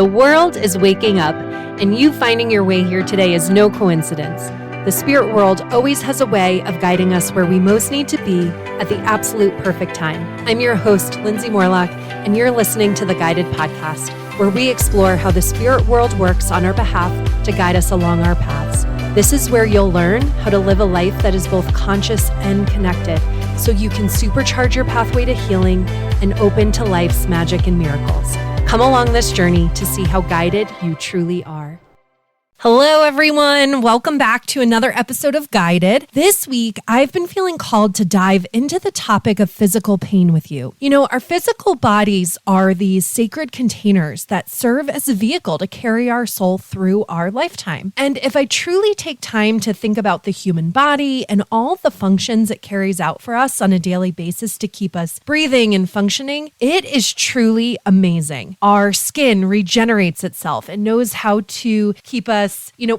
The world is waking up, and you finding your way here today is no coincidence. The spirit world always has a way of guiding us where we most need to be at the absolute perfect time. I'm your host, Lindsay Morlock, and you're listening to the Guided Podcast, where we explore how the spirit world works on our behalf to guide us along our paths. This is where you'll learn how to live a life that is both conscious and connected, so you can supercharge your pathway to healing and open to life's magic and miracles. Come along this journey to see how guided you truly are. Hello, everyone. Welcome back to another episode of Guided. This week, I've been feeling called to dive into the topic of physical pain with you. You know, our physical bodies are these sacred containers that serve as a vehicle to carry our soul through our lifetime. And if I truly take time to think about the human body and all the functions it carries out for us on a daily basis to keep us breathing and functioning, it is truly amazing. Our skin regenerates itself and knows how to keep us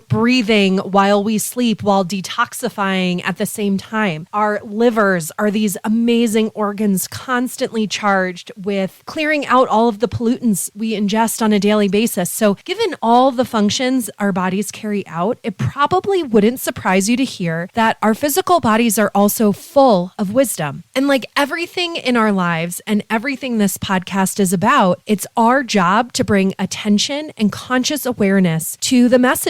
breathing while we sleep, while detoxifying at the same time. Our livers are these amazing organs constantly charged with clearing out all of the pollutants we ingest on a daily basis. So given all the functions our bodies carry out, it probably wouldn't surprise you to hear that our physical bodies are also full of wisdom. And like everything in our lives and everything this podcast is about, it's our job to bring attention and conscious awareness to the messages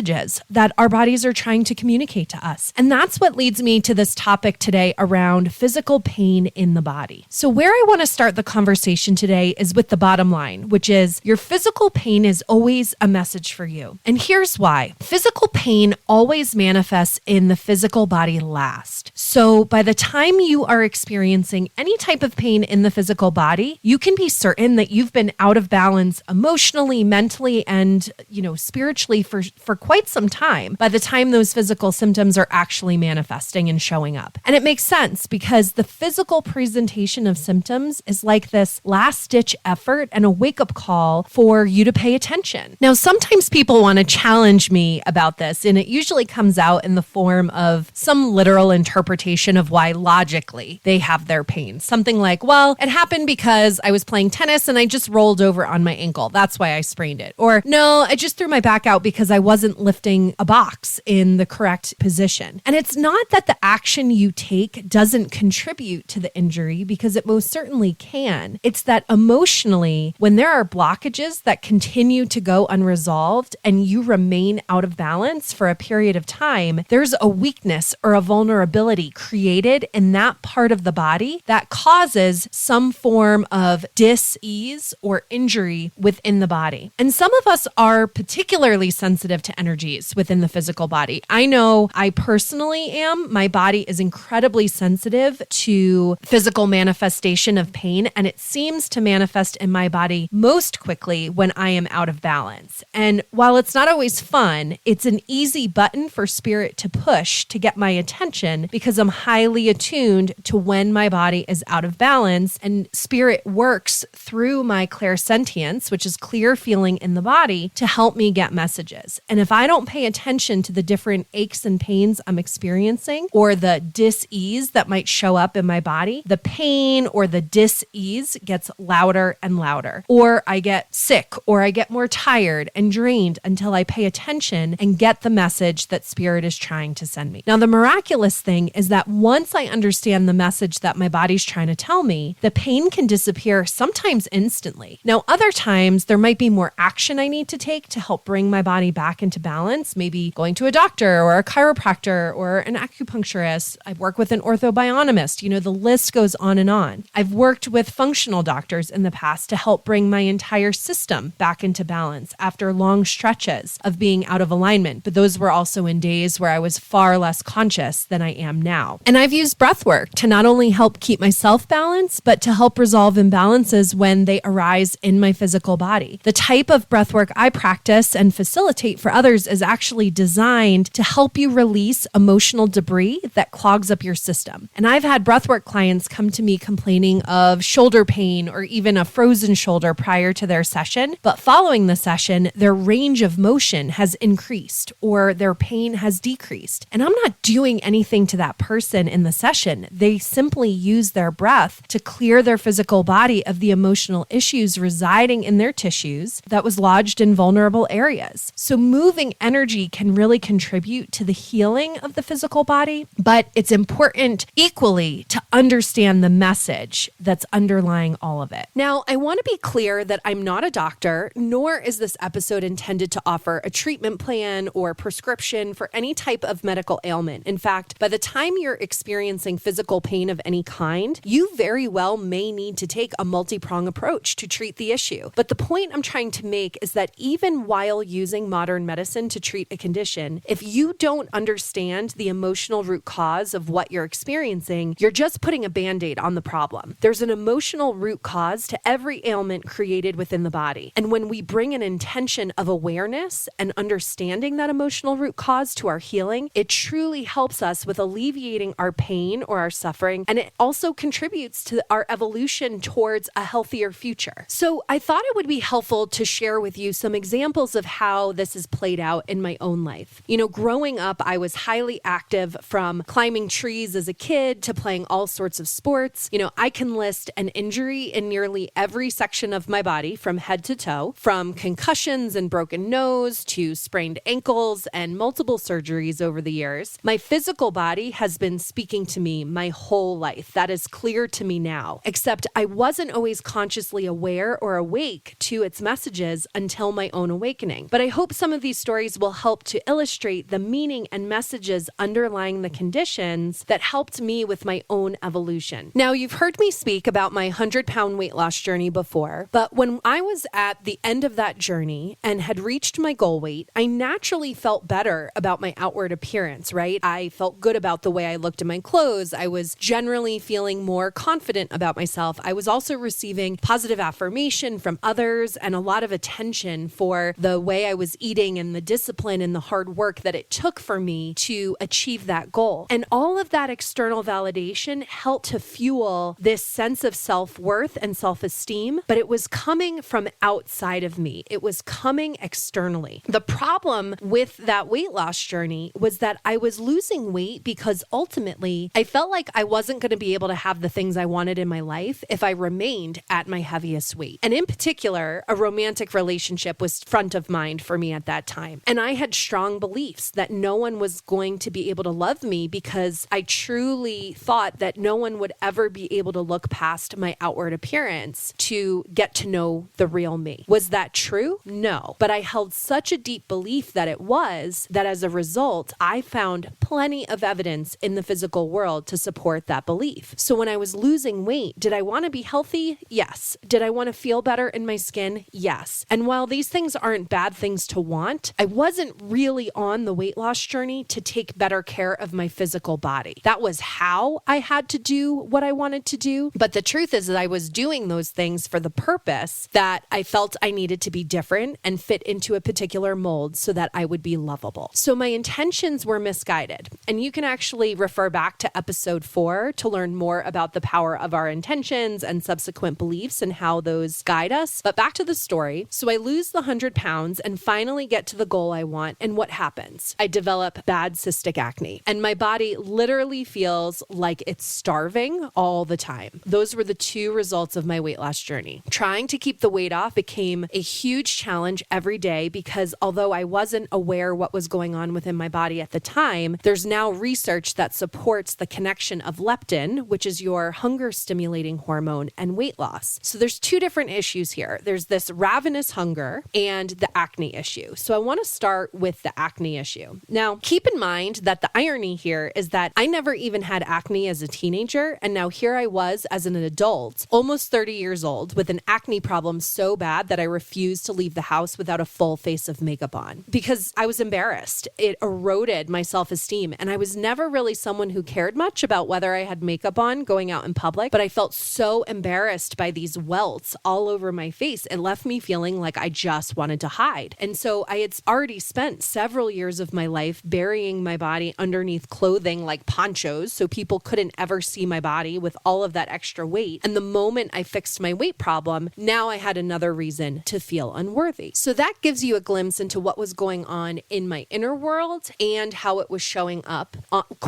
that our bodies are trying to communicate to us. And that's what leads me to this topic today around physical pain in the body. So where I want to start the conversation today is with the bottom line, which is your physical pain is always a message for you. And here's why. Physical pain always manifests in the physical body last. So by the time you are experiencing any type of pain in the physical body, you can be certain that you've been out of balance emotionally, mentally, and spiritually for quite some time by the time those physical symptoms are actually manifesting and showing up. And it makes sense because the physical presentation of symptoms is like this last-ditch effort and a wake-up call for you to pay attention. Now, sometimes people want to challenge me about this, and it usually comes out in the form of some literal interpretation of why logically they have their pain. Something like, well, it happened because I was playing tennis and I just rolled over on my ankle. That's why I sprained it. Or, no, I just threw my back out because I wasn't lifting a box in the correct position. And it's not that the action you take doesn't contribute to the injury, because it most certainly can. It's that emotionally, when there are blockages that continue to go unresolved and you remain out of balance for a period of time, there's a weakness or a vulnerability created in that part of the body that causes some form of dis-ease or injury within the body. And some of us are particularly sensitive to energies within the physical body. I know I personally am. My body is incredibly sensitive to physical manifestation of pain, and it seems to manifest in my body most quickly when I am out of balance. And while it's not always fun, it's an easy button for spirit to push to get my attention because I'm highly attuned to when my body is out of balance, and spirit works through my clairsentience, which is clear feeling in the body, to help me get messages. And if I don't pay attention to the different aches and pains I'm experiencing or the dis-ease that might show up in my body, the pain or the dis-ease gets louder and louder. Or I get sick, or I get more tired and drained until I pay attention and get the message that spirit is trying to send me. Now, the miraculous thing is that once I understand the message that my body's trying to tell me, the pain can disappear sometimes instantly. Now, other times there might be more action I need to take to help bring my body back into balance, maybe going to a doctor or a chiropractor or an acupuncturist. I work with an orthobionomist. The list goes on and on. I've worked with functional doctors in the past to help bring my entire system back into balance after long stretches of being out of alignment. But those were also in days where I was far less conscious than I am now. And I've used breath work to not only help keep myself balanced, but to help resolve imbalances when they arise in my physical body. The type of breath work I practice and facilitate for others is actually designed to help you release emotional debris that clogs up your system. And I've had breathwork clients come to me complaining of shoulder pain or even a frozen shoulder prior to their session, but following the session, their range of motion has increased or their pain has decreased. And I'm not doing anything to that person in the session. They simply use their breath to clear their physical body of the emotional issues residing in their tissues that was lodged in vulnerable areas. So moving energy can really contribute to the healing of the physical body, but it's important equally to understand the message that's underlying all of it. Now, I want to be clear that I'm not a doctor, nor is this episode intended to offer a treatment plan or prescription for any type of medical ailment. In fact, by the time you're experiencing physical pain of any kind, you very well may need to take a multi-pronged approach to treat the issue. But the point I'm trying to make is that even while using modern medicine to treat a condition, if you don't understand the emotional root cause of what you're experiencing, you're just putting a Band-Aid on the problem. There's an emotional root cause to every ailment created within the body. And when we bring an intention of awareness and understanding that emotional root cause to our healing, it truly helps us with alleviating our pain or our suffering. And it also contributes to our evolution towards a healthier future. So I thought it would be helpful to share with you some examples of how this has played out in my own life. Growing up, I was highly active, from climbing trees as a kid to playing all sorts of sports. I can list an injury in nearly every section of my body from head to toe, from concussions and broken nose to sprained ankles and multiple surgeries over the years. My physical body has been speaking to me my whole life. That is clear to me now, except I wasn't always consciously aware or awake to its messages until my own awakening. But I hope some of these stories will help to illustrate the meaning and messages underlying the conditions that helped me with my own evolution. Now, you've heard me speak about my 100-pound weight loss journey before, but when I was at the end of that journey and had reached my goal weight, I naturally felt better about my outward appearance, right? I felt good about the way I looked in my clothes. I was generally feeling more confident about myself. I was also receiving positive affirmation from others and a lot of attention for the way I was eating and the discipline and the hard work that it took for me to achieve that goal. And all of that external validation helped to fuel this sense of self-worth and self-esteem, but it was coming from outside of me. It was coming externally. The problem with that weight loss journey was that I was losing weight because ultimately I felt like I wasn't going to be able to have the things I wanted in my life if I remained at my heaviest weight. And in particular, a romantic relationship was front of mind for me at that time. And I had strong beliefs that no one was going to be able to love me because I truly thought that no one would ever be able to look past my outward appearance to get to know the real me. Was that true? No. But I held such a deep belief that it was, that as a result, I found plenty of evidence in the physical world to support that belief. So when I was losing weight, did I want to be healthy? Yes. Did I want to feel better in my skin? Yes. And while these things aren't bad things to want, I wasn't really on the weight loss journey to take better care of my physical body. That was how I had to do what I wanted to do. But the truth is that I was doing those things for the purpose that I felt I needed to be different and fit into a particular mold so that I would be lovable. So my intentions were misguided. And you can actually refer back to episode 4 to learn more about the power of our intentions and subsequent beliefs and how those guide us. But back to the story. So I lose the 100 pounds and finally get to the goal I want. And what happens? I develop bad cystic acne. And my body literally feels like it's starving all the time. Those were the two results of my weight loss journey. Trying to keep the weight off became a huge challenge every day because although I wasn't aware what was going on within my body at the time, there's now research that supports the connection of leptin, which is your hunger stimulating hormone, and weight loss. So there's two different issues here. There's this ravenous hunger and the acne issue. So I want to start with the acne issue. Now, keep in mind that the irony here is that I never even had acne as a teenager, and now here I was as an adult, almost 30 years old, with an acne problem so bad that I refused to leave the house without a full face of makeup on because I was embarrassed. It eroded my self-esteem, and I was never really someone who cared much about whether I had makeup on going out in public, but I felt so embarrassed by these welts all over my face. It left me feeling like I just wanted to hide. And so I had already spent several years of my life burying my body underneath clothing like ponchos so people couldn't ever see my body with all of that extra weight. And the moment I fixed my weight problem, now I had another reason to feel unworthy. So that gives you a glimpse into what was going on in my inner world and how it was showing up,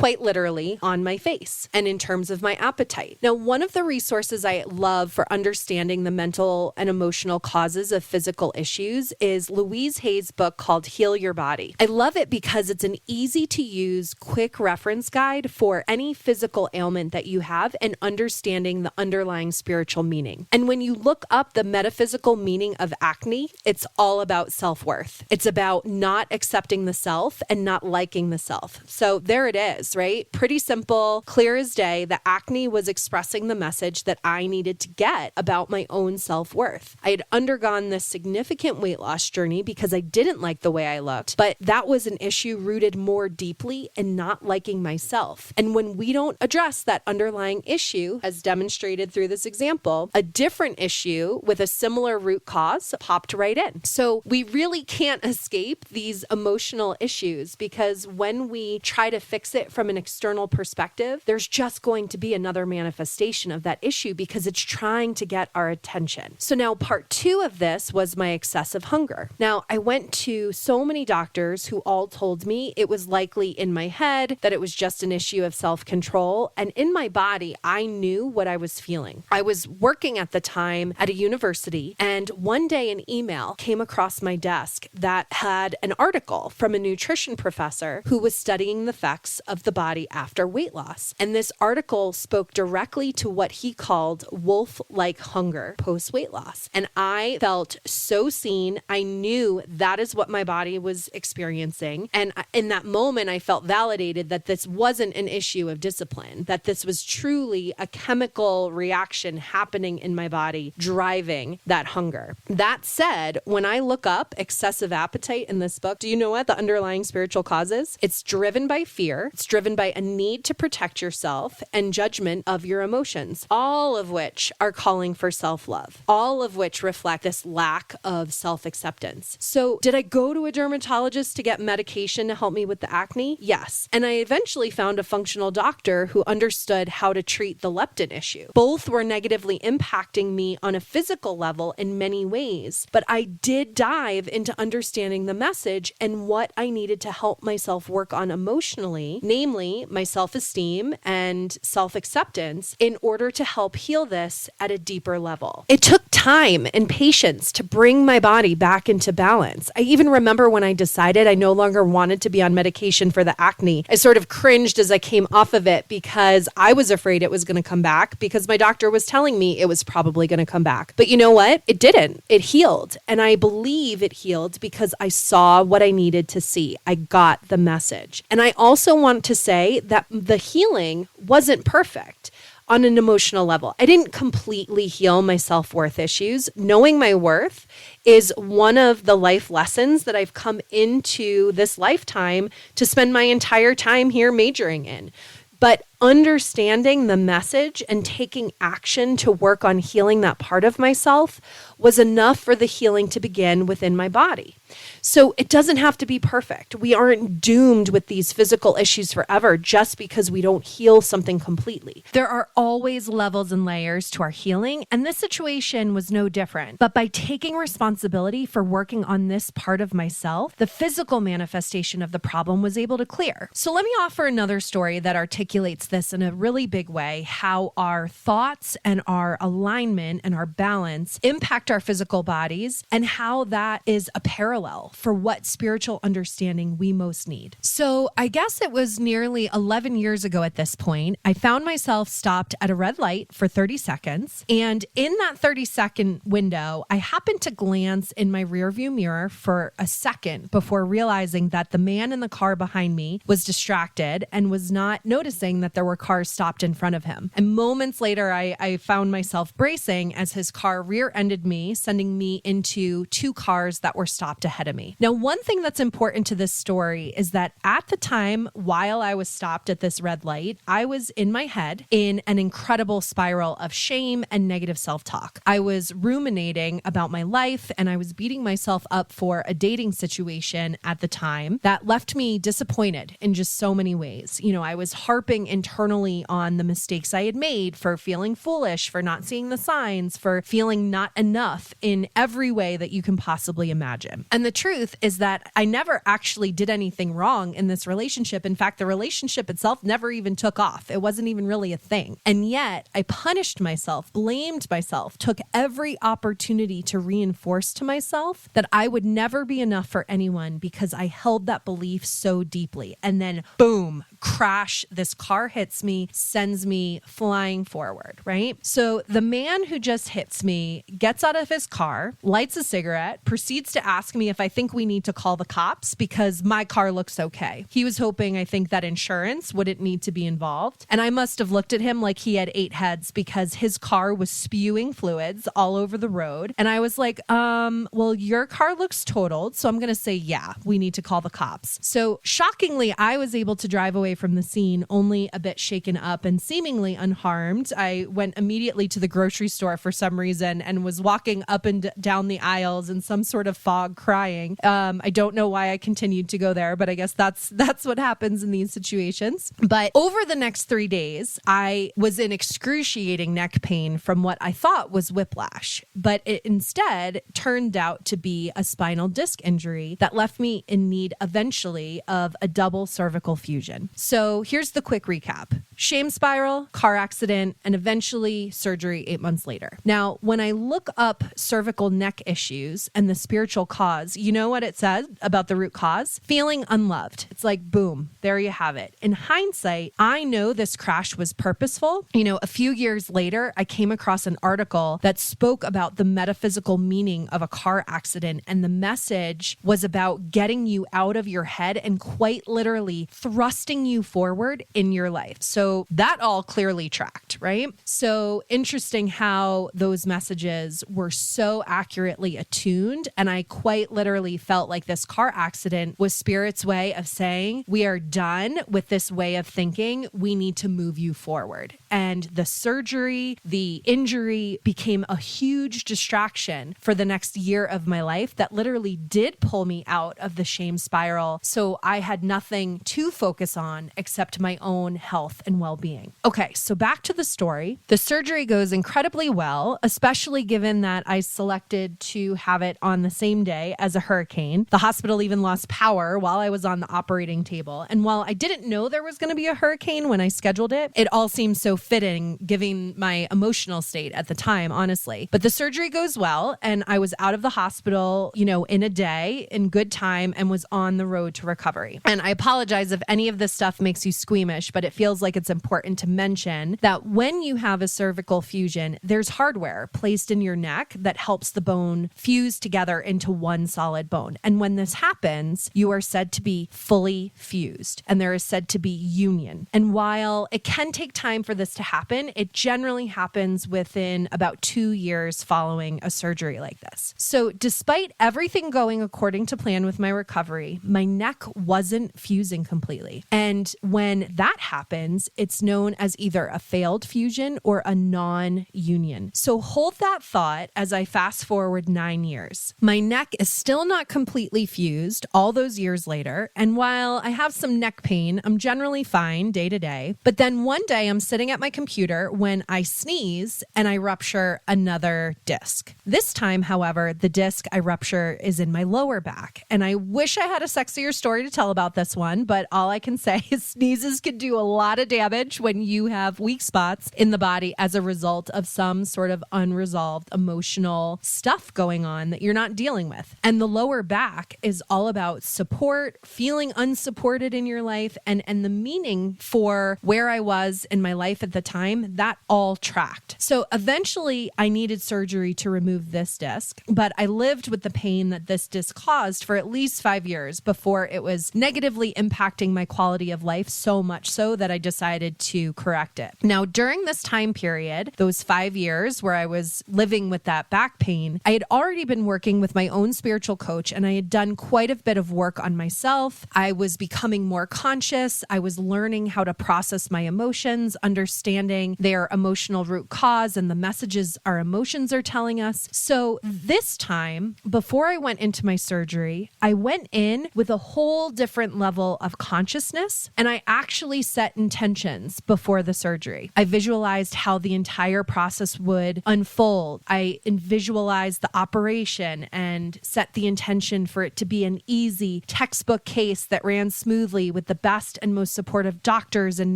quite literally on my face and in terms of my appetite. Now, one of the resources I love for understanding the mental and emotional causes of physical issues is Louise Hay's book called Heal Your Body. I love it because it's an easy to use, quick reference guide for any physical ailment that you have and understanding the underlying spiritual meaning. And when you look up the metaphysical meaning of acne, it's all about self-worth. It's about not accepting the self and not liking the self. So there it is, right? Pretty simple, clear as day. The acne was expressing the message that I needed to get about my own self-worth. I had undergone this significant weight loss journey because I didn't like the way I looked, but that was an issue rooted more deeply in not liking myself. And when we don't address that underlying issue, as demonstrated through this example, a different issue with a similar root cause popped right in. So we really can't escape these emotional issues because when we try to fix it from an external perspective, there's just going to be another manifestation of that issue because it's trying to get our attention. So now part 2 of this was my excessive hunger. Now, I went to so many doctors who all told me it was likely in my head, that it was just an issue of self-control. And in my body, I knew what I was feeling. I was working at the time at a university, and one day an email came across my desk that had an article from a nutrition professor who was studying the effects of the body after weight loss. And this article spoke directly to what he called wolf-like hunger post-weight loss. And I felt so seen. I knew that is what my body was experiencing. And in that moment, I felt validated that this wasn't an issue of discipline, that this was truly a chemical reaction happening in my body, driving that hunger. That said, when I look up excessive appetite in this book, do you know what the underlying spiritual cause is? It's driven by fear. It's driven by a need to protect yourself and judgment of your emotions, all of which are calling for self-love, all of which reflect this lack of self-acceptance. So did I go to a dermatologist to get medication to help me with the acne? Yes. And I eventually found a functional doctor who understood how to treat the leptin issue. Both were negatively impacting me on a physical level in many ways, but I did dive into understanding the message and what I needed to help myself work on emotionally, namely my self-esteem and self-acceptance, in order to help heal this at a deeper level. It took time and patience to bring my body back into balance. I even remember when I decided I no longer wanted to be on medication for the acne, I sort of cringed as I came off of it because I was afraid it was going to come back because my doctor was telling me it was probably going to come back. But you know what? It didn't. It healed. And I believe it healed because I saw what I needed to see. I got the message. And I also want to say that the healing wasn't perfect. On an emotional level, I didn't completely heal my self-worth issues. Knowing my worth is one of the life lessons that I've come into this lifetime to spend my entire time here majoring in. But understanding the message and taking action to work on healing that part of myself was enough for the healing to begin within my body. So it doesn't have to be perfect. We aren't doomed with these physical issues forever just because we don't heal something completely. There are always levels and layers to our healing, and this situation was no different. But by taking responsibility for working on this part of myself, the physical manifestation of the problem was able to clear. So let me offer another story that articulates this in a really big way, how our thoughts and our alignment and our balance impact our physical bodies, and how that is a parallel for what spiritual understanding we most need. So I guess it was nearly 11 years ago at this point, I found myself stopped at a red light for 30 seconds. And in that 30-second window, I happened to glance in my rearview mirror for a second before realizing that the man in the car behind me was distracted and was not noticing that there were cars stopped in front of him. And moments later, I found myself bracing as his car rear-ended me, sending me into 2 cars that were stopped ahead of me. Now, one thing that's important to this story is that at the time, while I was stopped at this red light, I was in my head in an incredible spiral of shame and negative self-talk. I was ruminating about my life, and I was beating myself up for a dating situation at the time that left me disappointed in just so many ways. You know, I was harping internally on the mistakes I had made, for feeling foolish, for not seeing the signs, for feeling not enough in every way that you can possibly imagine. And And the truth is that I never actually did anything wrong in this relationship. In fact, the relationship itself never even took off. It wasn't even really a thing. And yet I punished myself, blamed myself, took every opportunity to reinforce to myself that I would never be enough for anyone because I held that belief so deeply. And then boom, crash, this car hits me, sends me flying forward, right? So the man who just hits me gets out of his car, lights a cigarette, proceeds to ask me if I think we need to call the cops because my car looks okay. He was hoping, I think, that insurance wouldn't need to be involved. And I must have looked at him like he had 8 heads because his car was spewing fluids all over the road. And I was like, well, your car looks totaled. So I'm going to say, yeah, we need to call the cops. So shockingly, I was able to drive away from the scene only a bit shaken up and seemingly unharmed. I went immediately to the grocery store for some reason and was walking up and down the aisles in some sort of fog crying. I don't know why I continued to go there, but I guess that's what happens in these situations. But over the next 3 days, I was in excruciating neck pain from what I thought was whiplash, but it instead turned out to be a spinal disc injury that left me in need eventually of a double cervical fusion. So here's the quick recap. Shame spiral, car accident, and eventually surgery 8 months later. Now, when I look up cervical neck issues and the spiritual cause, you know what it says about the root cause? Feeling unloved. It's like, boom, there you have it. In hindsight, I know this crash was purposeful. A few years later, I came across an article that spoke about the metaphysical meaning of a car accident, and the message was about getting you out of your head and quite literally thrusting you forward in your life. So that all clearly tracked, right? So interesting how those messages were so accurately attuned. And I quite literally felt like this car accident was Spirit's way of saying, we are done with this way of thinking. We need to move you forward. And the surgery, the injury became a huge distraction for the next year of my life that literally did pull me out of the shame spiral. So I had nothing to focus on except my own health and well-being. Okay, so back to the story. The surgery goes incredibly well, especially given that I selected to have it on the same day as a hurricane. The hospital even lost power while I was on the operating table. And while I didn't know there was going to be a hurricane when I scheduled it, it all seemed so fitting given my emotional state at the time, honestly. But the surgery goes well, and I was out of the hospital, in a day, in good time, and was on the road to recovery. And I apologize if any of this stuff makes you squeamish, but it feels like it's important to mention that when you have a cervical fusion, there's hardware placed in your neck that helps the bone fuse together into one solid bone. And when this happens, you are said to be fully fused, and there is said to be union. And while it can take time for this to happen, it generally happens within about 2 years following a surgery like this. So despite everything going according to plan with my recovery, my neck wasn't fusing completely. And when that happens, it's known as either a failed fusion or a non-union. So hold that thought as I fast forward 9 years. My neck is still not completely fused all those years later. And while I have some neck pain, I'm generally fine day to day. But then one day I'm sitting at my computer when I sneeze and I rupture another disc. This time, however, the disc I rupture is in my lower back. And I wish I had a sexier story to tell about this one, but all I can say is sneezes can do a lot of damage when you have weak spots in the body as a result of some sort of unresolved emotional stuff going on that you're not dealing with. And the lower back is all about support, feeling unsupported in your life, and the meaning for where I was in my life at the time, that all tracked. So eventually I needed surgery to remove this disc, but I lived with the pain that this disc caused for at least 5 years before it was negatively impacting my quality of life so much so that I decided to correct it. Now, during this time period, those 5 years where I was living with that back pain, I had already been working with my own spiritual coach, and I had done quite a bit of work on myself. I was becoming more conscious. I was learning how to process my emotions, understanding their emotional root cause and the messages our emotions are telling us. So this time, before I went into my surgery, I went in with a whole different level of consciousness this. And I actually set intentions before the surgery. I visualized how the entire process would unfold. I visualized the operation and set the intention for it to be an easy textbook case that ran smoothly with the best and most supportive doctors and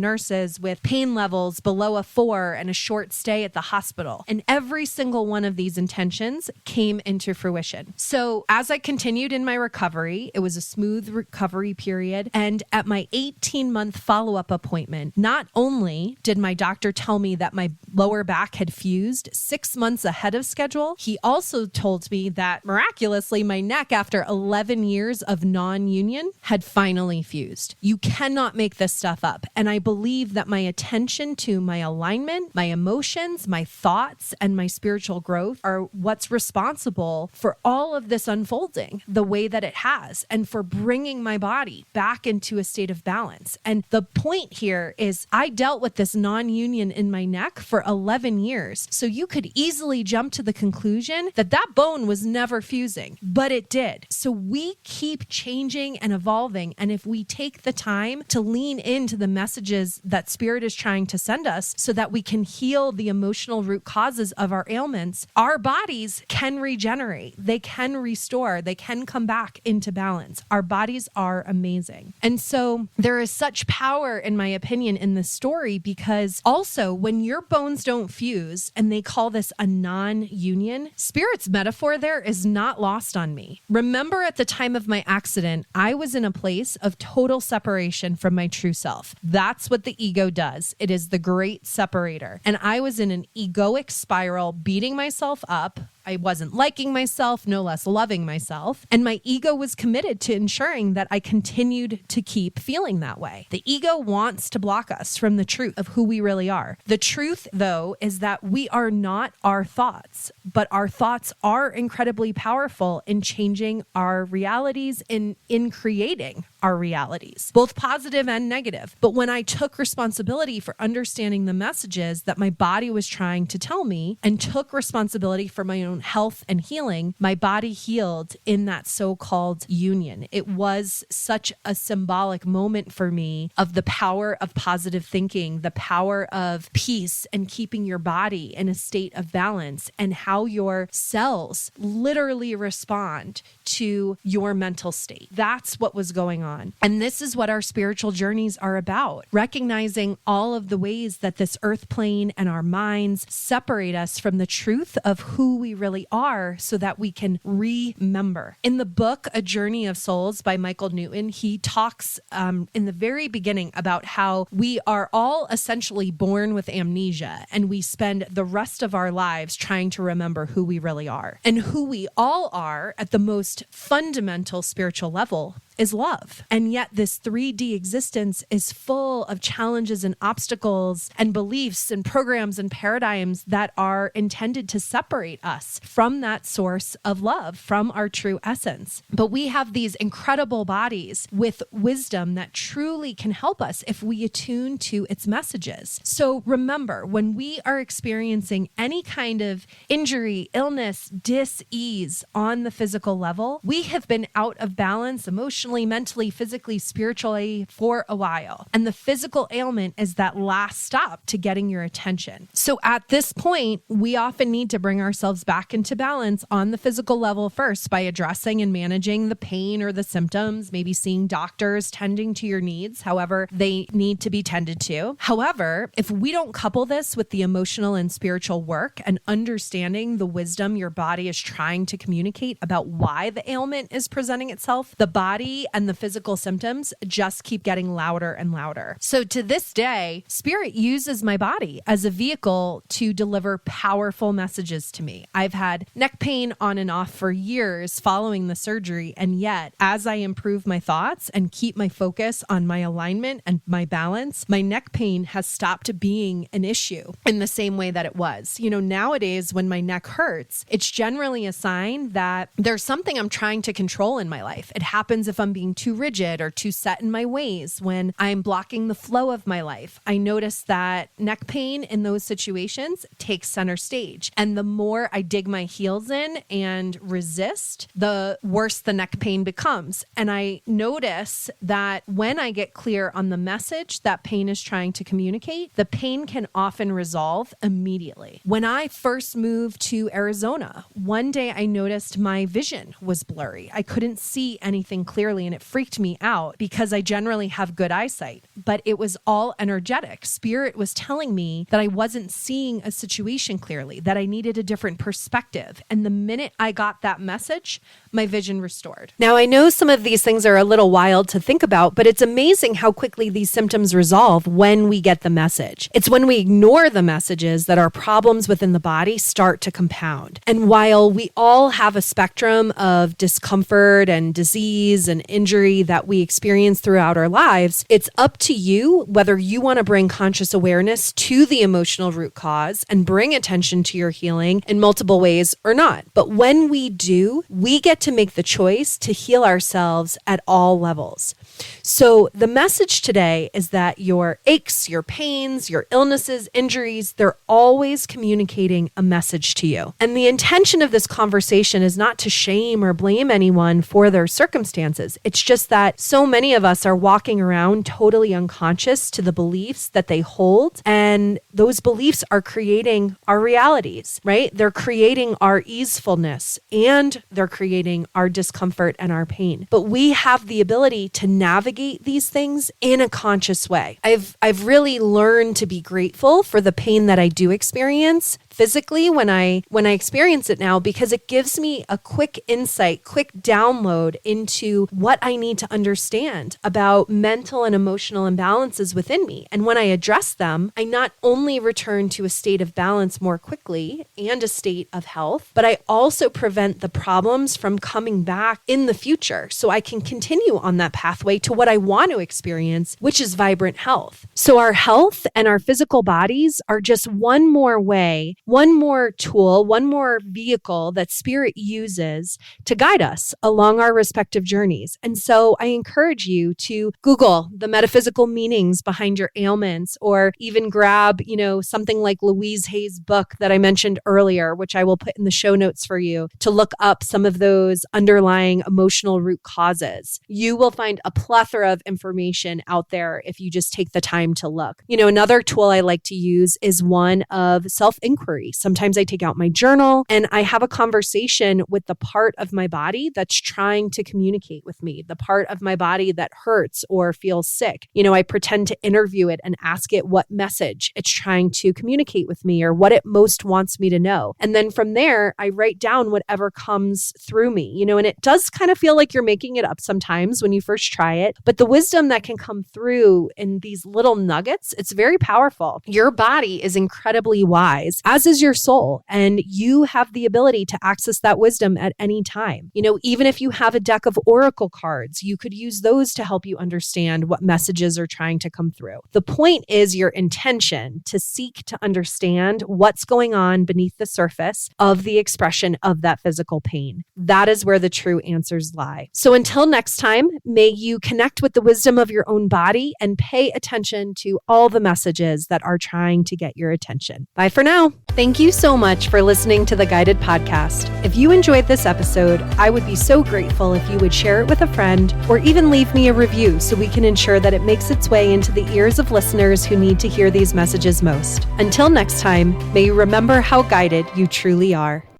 nurses, with pain levels below a 4 and a short stay at the hospital. And every single one of these intentions came into fruition. So as I continued in my recovery, it was a smooth recovery period. And at my 18-month follow-up appointment, not only did my doctor tell me that my lower back had fused 6 months ahead of schedule, he also told me that miraculously my neck, after 11 years of non-union, had finally fused. You cannot make this stuff up. And I believe that my attention to my alignment, my emotions, my thoughts, and my spiritual growth are what's responsible for all of this unfolding the way that it has, and for bringing my body back into a state of balance. And the point here is I dealt with this non-union in my neck for 11 years. So you could easily jump to the conclusion that that bone was never fusing, but it did. So we keep changing and evolving. And if we take the time to lean into the messages that Spirit is trying to send us so that we can heal the emotional root causes of our ailments, our bodies can regenerate. They can restore. They can come back into balance. Our bodies are amazing. And so there is such power, in my opinion, in this story, because also when your bones don't fuse, and they call this a non-union, Spirit's metaphor there is not lost on me. Remember, at the time of my accident, I was in a place of total separation from my true self. That's what the ego does. It is the great separator. And I was in an egoic spiral, beating myself up. I wasn't liking myself, no less loving myself. And my ego was committed to ensuring that I continued to keep feeling that way. The ego wants to block us from the truth of who we really are. The truth, though, is that we are not our thoughts, but our thoughts are incredibly powerful in changing our realities, in creating our realities, both positive and negative. But when I took responsibility for understanding the messages that my body was trying to tell me, and took responsibility for my own health and healing, my body healed in that so-called union. It was such a symbolic moment for me of the power of positive thinking, the power of peace, and keeping your body in a state of balance, and how your cells literally respond to your mental state. That's what was going on. And this is what our spiritual journeys are about, recognizing all of the ways that this earth plane and our minds separate us from the truth of who we really are, so that we can remember. In the book, A Journey of Souls by Michael Newton, he talks in the very beginning about how we are all essentially born with amnesia, and we spend the rest of our lives trying to remember who we really are. And who we all are at the most fundamental spiritual level is love. And yet this 3D existence is full of challenges and obstacles and beliefs and programs and paradigms that are intended to separate us from that source of love, from our true essence. But we have these incredible bodies with wisdom that truly can help us if we attune to its messages. So remember, when we are experiencing any kind of injury, illness, dis-ease on the physical level, we have been out of balance emotionally, mentally, physically, spiritually for a while. And the physical ailment is that last stop to getting your attention. So at this point, we often need to bring ourselves back into balance on the physical level first by addressing and managing the pain or the symptoms, maybe seeing doctors, tending to your needs, however they need to be tended to. However, if we don't couple this with the emotional and spiritual work and understanding the wisdom your body is trying to communicate about why the ailment is presenting itself, the body and the physical symptoms just keep getting louder and louder. So to this day, Spirit uses my body as a vehicle to deliver powerful messages to me. I've had neck pain on and off for years following the surgery, and yet as I improve my thoughts and keep my focus on my alignment and my balance, my neck pain has stopped being an issue in the same way that it was. You know, nowadays when my neck hurts, it's generally a sign that there's something I'm trying to control in my life. It happens if I'm being too rigid rigid or too set in my ways, when I'm blocking the flow of my life, I notice that neck pain in those situations takes center stage. And the more I dig my heels in and resist, the worse the neck pain becomes. And I notice that when I get clear on the message that pain is trying to communicate, the pain can often resolve immediately. When I first moved to Arizona, one day I noticed my vision was blurry. I couldn't see anything clearly, and it freaked me out because I generally have good eyesight, but it was all energetic. Spirit was telling me that I wasn't seeing a situation clearly, that I needed a different perspective. And the minute I got that message, my vision restored. Now, I know some of these things are a little wild to think about, but it's amazing how quickly these symptoms resolve when we get the message. It's when we ignore the messages that our problems within the body start to compound. And while we all have a spectrum of discomfort and disease and injury that we experience throughout our lives, it's up to you whether you want to bring conscious awareness to the emotional root cause and bring attention to your healing in multiple ways or not. But when we do, we get to make the choice to heal ourselves at all levels. So the message today is that your aches, your pains, your illnesses, injuries, they're always communicating a message to you. And the intention of this conversation is not to shame or blame anyone for their circumstances. It's just that so many of us are walking around totally unconscious to the beliefs that they hold. And those beliefs are creating our realities, right? They're creating our easefulness and they're creating our discomfort and our pain. But we have the ability to navigate these things in a conscious way. I've really learned to be grateful for the pain that I do experience physically when I experience it now, because it gives me a quick insight, quick download into what I need to understand about mental and emotional imbalances within me. And when I address them, I not only return to a state of balance more quickly and a state of health, but I also prevent the problems from coming back in the future. So I can continue on that pathway to what I want to experience, which is vibrant health. So our health and our physical bodies are just one more way, one more tool, one more vehicle that Spirit uses to guide us along our respective journeys. And so I encourage you to Google the metaphysical meanings behind your ailments, or even grab, something like Louise Hay's book that I mentioned earlier, which I will put in the show notes for you, to look up some of those underlying emotional root causes. You will find a plethora of information out there if you just take the time to look. Another tool I like to use is one of self-inquiry. Sometimes I take out my journal and I have a conversation with the part of my body that's trying to communicate with me, the part of my body that hurts or feels sick. I pretend to interview it and ask it what message it's trying to communicate with me or what it most wants me to know. And then from there, I write down whatever comes through me, and it does kind of feel like you're making it up sometimes when you first try it, but the wisdom that can come through in these little nuggets, it's very powerful. Your body is incredibly wise, as is your soul, and you have the ability to access that wisdom at any time. Even if you have a deck of oracle cards, you could use those to help you understand what messages are trying to come through. The point is your intention to seek to understand what's going on beneath the surface of the expression of that physical pain. That is where the true answers lie. So until next time, may you connect with the wisdom of your own body and pay attention to all the messages that are trying to get your attention. Bye for now. Thank you so much for listening to the Guided Podcast. If you enjoyed this episode, I would be so grateful if you would share it with a friend or even leave me a review so we can ensure that it makes its way into the ears of listeners who need to hear these messages most. Until next time, may you remember how guided you truly are.